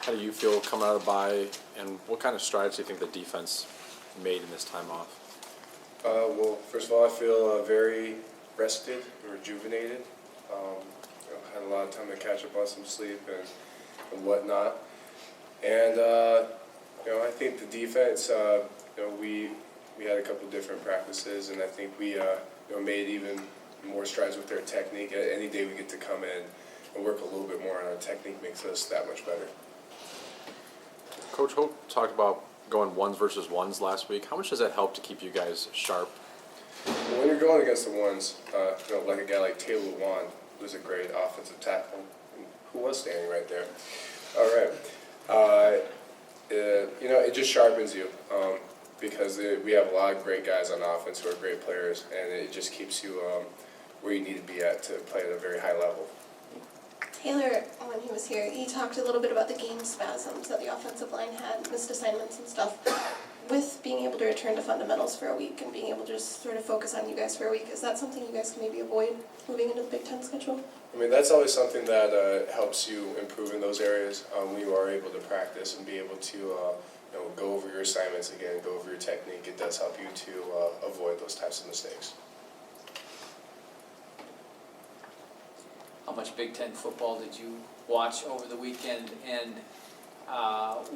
How do you feel coming out of the bye, and what kind of strides do you think the defense made in this time off? Well, first of all, I feel very rested and rejuvenated. Had a lot of time to catch up on some sleep and whatnot. And I think the defense, we had a couple different practices, and I think we made even more strides with their technique. Any day we get to come in and work a little bit more on our technique makes us that much better. Coach Hope talked about going ones versus ones last week. How much does that help to keep you guys sharp? Well, when you're going against the ones, like a guy like Taylor Lewan, who's a great offensive tackle, who was standing right there. All right. It just sharpens you because we have a lot of great guys on offense who are great players, and it just keeps you where you need to be at to play at a very high level. Taylor, when he was here, he talked a little bit about the game spasms that the offensive line had, missed assignments and stuff. With being able to return to fundamentals for a week and being able to just sort of focus on you guys for a week, is that something you guys can maybe avoid moving into the Big Ten schedule? I mean, that's always something that helps you improve in those areas when you are able to practice and be able to go over your assignments again, go over your technique. It does help you to avoid those types of mistakes. How much Big Ten football did you watch over the weekend, and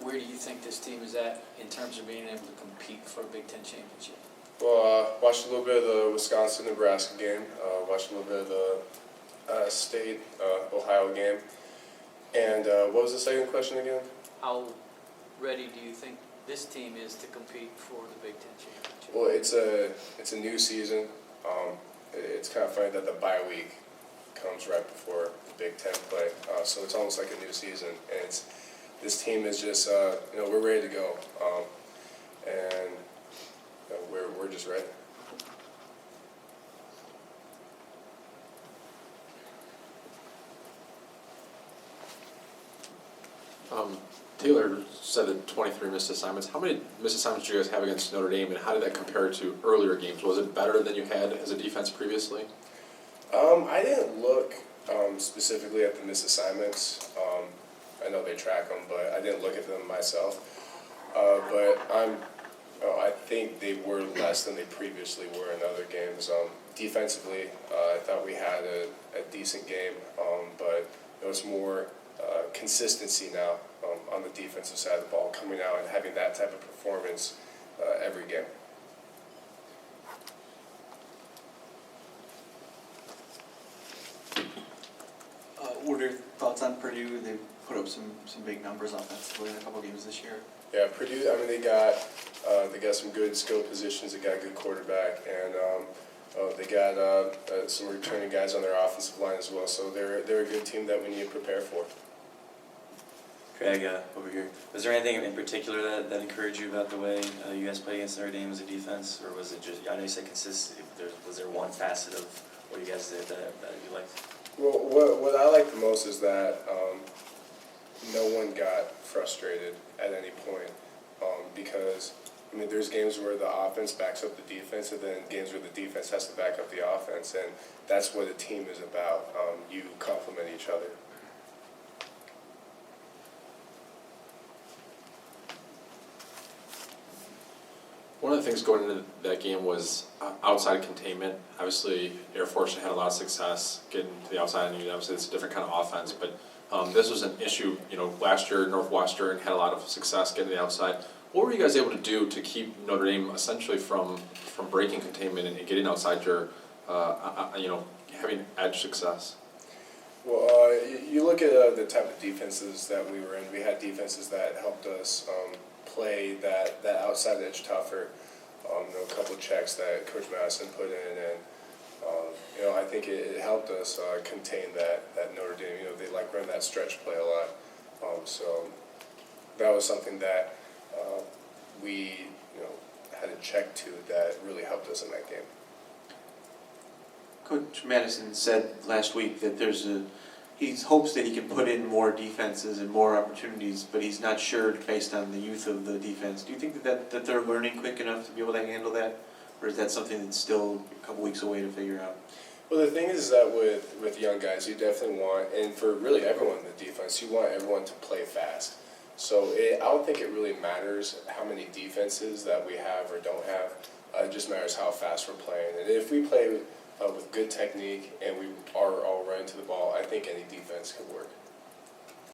where do you think this team is at in terms of being able to compete for a Big Ten championship? Well, watched a little bit of the Wisconsin-Nebraska game, watched a little bit of the State-Ohio game, and what was the second question again? How ready do you think this team is to compete for the Big Ten championship? Well, it's a new season. It's kind of funny that the bye week comes right before the Big Ten play, so it's almost like a new season. And this team is just, we're ready to go, and we're just ready. Taylor said that 23 missed assignments. How many missed assignments did you guys have against Notre Dame, and how did that compare to earlier games? Was it better than you had as a defense previously? I didn't look specifically at the missed assignments. I know they track them, but I didn't look at them myself. But I think they were less than they previously were in other games. Defensively, I thought we had a decent game, but it was more consistency now on the defensive side of the ball, coming out and having that type of performance every game. What are your thoughts on Purdue? They've put up some big numbers offensively in a couple games this year. Yeah, Purdue. I mean, they got some good skill positions. They got a good quarterback, and they got some returning guys on their offensive line as well. So they're a good team that we need to prepare for. Craig, over here. Was there anything in particular that encouraged you about the way you guys played against Notre Dame as a defense, or was it just? I know you said consistency. Was there one facet of what you guys did that you liked? Well, what I like the most is that no one got frustrated at any point because, I mean, there's games where the offense backs up the defense and then games where the defense has to back up the offense, and that's what a team is about. You complement each other. One of the things going into that game was outside containment. Obviously, Air Force had a lot of success getting to the outside, and obviously it's a different kind of offense, but this was an issue. Last year Northwestern had a lot of success getting to the outside. What were you guys able to do to keep Notre Dame essentially from breaking containment and getting outside your, having edge success? Well, you look at the type of defenses that we were in. We had defenses that helped us play that outside edge tougher. A couple of checks that Coach Madison put in, and I think it helped us contain that Notre Dame. They run that stretch play a lot. So that was something that we had a check to that really helped us in that game. Coach Madison said last week that he hopes that he can put in more defenses and more opportunities, but he's not sure based on the youth of the defense. Do you think that they're learning quick enough to be able to handle that, or is that something that's still a couple weeks away to figure out? Well, the thing is that with young guys, you definitely want, and for really everyone in the defense, you want everyone to play fast. So I don't think it really matters how many defenses that we have or don't have. It just matters how fast we're playing. And if we play with good technique and we are all running to the ball, I think any defense could work.